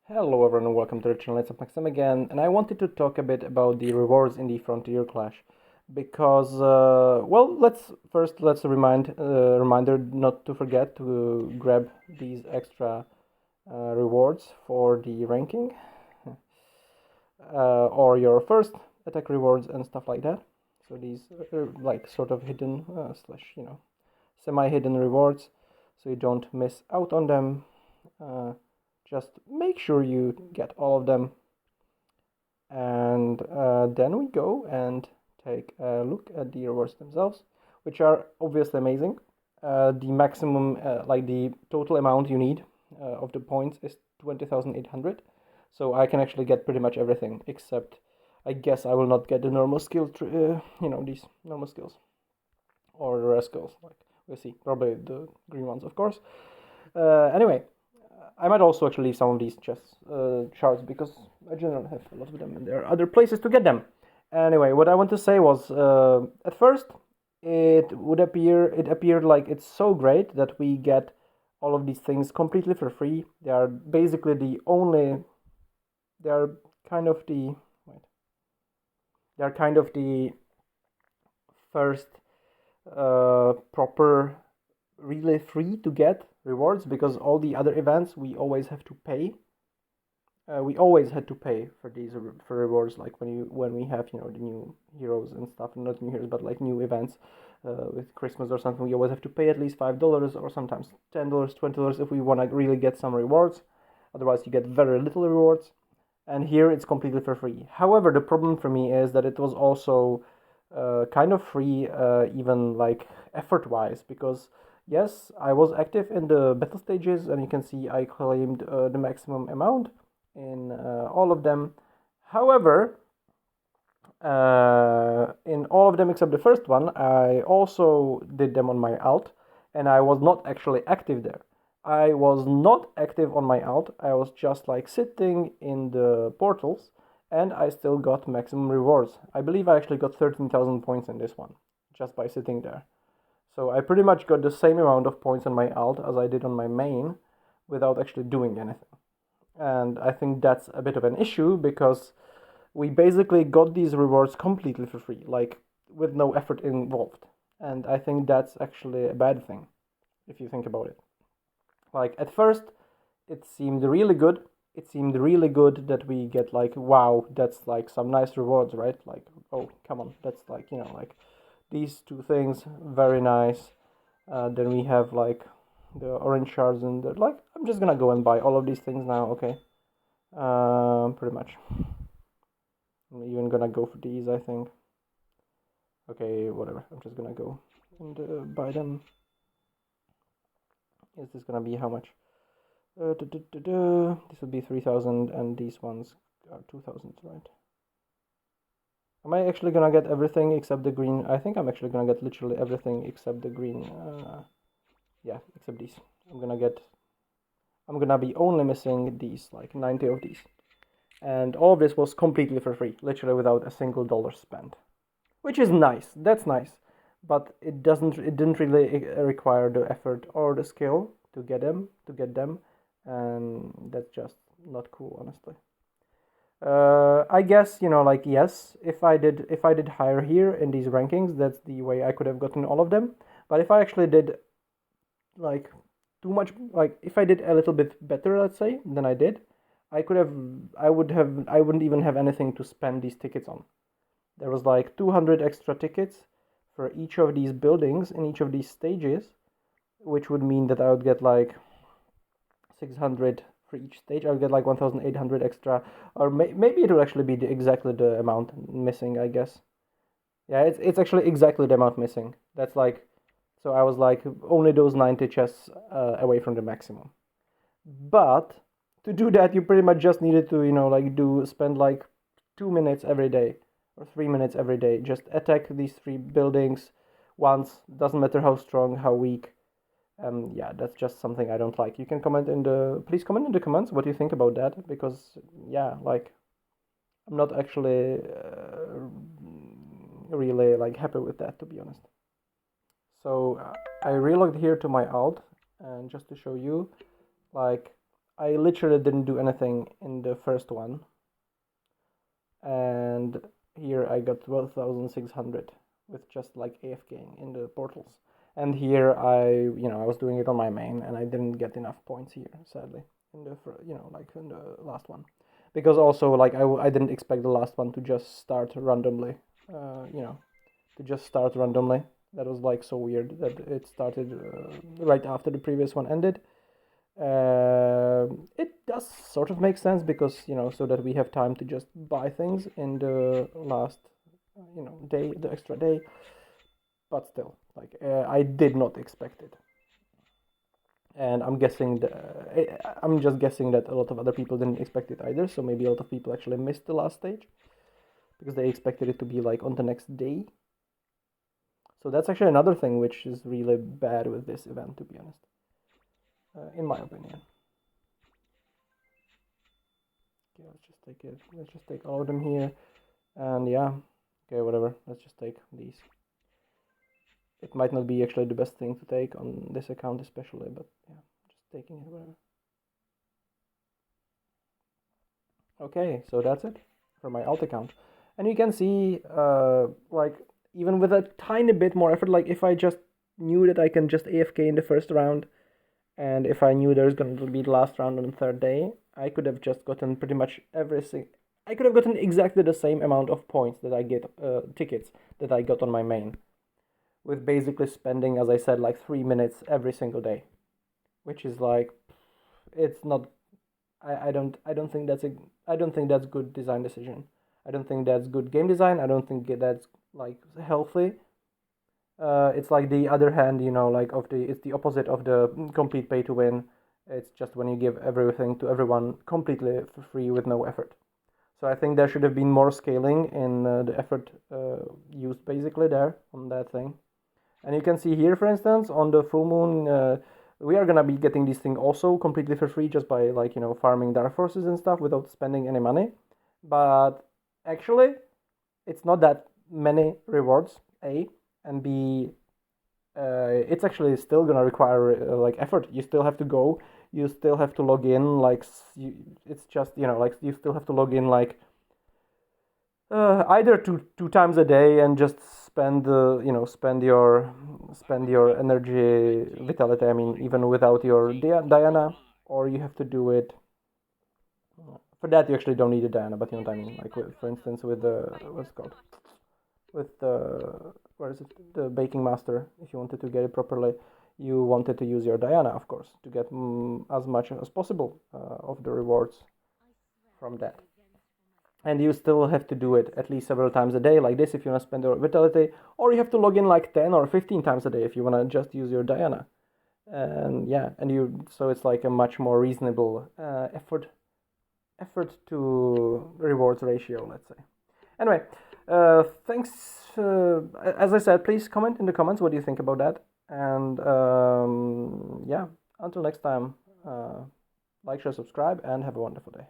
Hello everyone and welcome to the channel. It's Maxim again, and I wanted to talk a bit about the rewards in the Frontier Clash because well, let's reminder not to forget to grab these extra rewards for the ranking or your first attack rewards and stuff like that. So these are like sort of hidden slash semi-hidden rewards, so you don't miss out on them. Just make sure you get all of them, and then we go and take a look at the rewards themselves, which are obviously amazing. The maximum, like the total amount you need of the points is 20,800, so I can actually get pretty much everything except I guess I will not get the normal these normal skills or the rare skills. Like we'll see, probably the green ones, of course. Anyway, I might also actually leave some of these chests shards because I generally have a lot of them and there are other places to get them. Anyway, what I want to say was at first it appeared like it's so great that we get all of these things completely for free. They are basically they are kind of the wait, they are kind of the first proper really free to get rewards, because all the other events we always have to pay. We always had to pay for these for rewards, like when we have the new heroes and stuff, not new heroes but like new events with Christmas or something. We always have to pay at least $5 or sometimes $10, $20 if we want to really get some rewards. Otherwise, you get very little rewards. And here it's completely for free. However, the problem for me is that it was also kind of free, even like effort-wise, because yes, I was active in the battle stages, and you can see I claimed the maximum amount in all of them. However, in all of them except the first one, I also did them on my alt, and I was not actually active there. I was not active on my alt. I was just like sitting in the portals, and I still got maximum rewards. I believe I actually got 13,000 points in this one just by sitting there. So I pretty much got the same amount of points on my alt as I did on my main without actually doing anything. And I think that's a bit of an issue because we basically got these rewards completely for free, like with no effort involved. And I think that's actually a bad thing if you think about it. Like at first, it seemed really good. It seemed really good that we get like, wow, that's like some nice rewards, right? Like, oh, come on, that's like, like these two things, very nice. Then we have like the orange shards, and like, I'm just gonna go and buy all of these things now, okay? Pretty much. I'm even gonna go for these, I think. Okay, whatever. I'm just gonna go and buy them. Is this gonna be how much? This would be 3,000, and these ones are 2,000, right? Am I actually gonna get everything except the green? I think I'm actually gonna get literally everything except the green. Yeah, except these. I'm gonna be only missing these, like 90 of these. And all of this was completely for free, literally without a single dollar spent. Which is nice, that's nice. But it didn't really require the effort or the skill to get them, and that's just not cool, honestly. I guess like, yes, if I did higher here in these rankings, that's the way I could have gotten all of them. But if I actually did like too much, like if I did a little bit better, let's say, than I did, I wouldn't even have anything to spend these tickets on. There was like 200 extra tickets for each of these buildings in each of these stages, which would mean that I would get like 600 for each stage. I would get like 1,800 extra, or maybe it will actually be exactly the amount missing, I guess. Yeah, it's actually exactly the amount missing. That's like, so I was like only those 90 chests away from the maximum. But to do that, you pretty much just needed to, like spend like 2 minutes every day or 3 minutes every day. Just attack these three buildings once. Doesn't matter how strong, how weak. Yeah, that's just something I don't like. You can please comment in the comments what you think about that, because yeah, like I'm not actually really like happy with that, to be honest. So I relogged here to my alt, and just to show you, like I literally didn't do anything in the first one, and here I got 12,600 with just like AFKing in the portals. And here I was doing it on my main, and I didn't get enough points here, sadly, in the like in the last one, because also like I didn't expect the last one to just start randomly, to just start randomly. That was like so weird that it started right after the previous one ended. It does sort of make sense because so that we have time to just buy things in the last day, the extra day. But still, like I did not expect it, and I'm just guessing that a lot of other people didn't expect it either. So maybe a lot of people actually missed the last stage because they expected it to be like on the next day. So that's actually another thing which is really bad with this event, to be honest, in my opinion. Okay, let's just take it. Let's just take all of them here, and yeah, okay, whatever. Let's just take these. It might not be actually the best thing to take on this account especially, but yeah, just taking it, whatever. Okay, so that's it for my alt account. And you can see, like, even with a tiny bit more effort, like if I just knew that I can just AFK in the first round, and if I knew there's going to be the last round on the third day, I could have just gotten pretty much everything. I could have gotten exactly the same amount of points that I get, tickets that I got on my main, with basically spending, as I said, like 3 minutes every single day, which is like, it's not. I don't think that's good design decision. I don't think that's good game design. I don't think that's like healthy. It's like the other hand, like it's the opposite of the complete pay to win. It's just when you give everything to everyone completely for free with no effort. So I think there should have been more scaling in the effort used basically there on that thing. And you can see here, for instance, on the full moon, we are gonna be getting this thing also completely for free just by like farming dark forces and stuff without spending any money. But actually, it's not that many rewards. A and B, it's actually still gonna require like effort. You still have to go. You still have to log in. Like it's just like you still have to log in like either two times a day and just spend spend your energy vitality. I mean, even without your Diana, or you have to do it. For that, you actually don't need a Diana, but you know what I mean. Like for instance, with the what's it called, with the where is it, the Baking Master. If you wanted to get it properly, you wanted to use your Diana, of course, to get as much as possible of the rewards from that. And you still have to do it at least several times a day like this if you want to spend your vitality, or you have to log in like 10 or 15 times a day if you want to just use your Diana. And yeah, so it's like a much more reasonable effort to rewards ratio, let's say. Anyway, thanks. As I said, please comment in the comments what do you think about that. And yeah, until next time, like, share, subscribe, and have a wonderful day.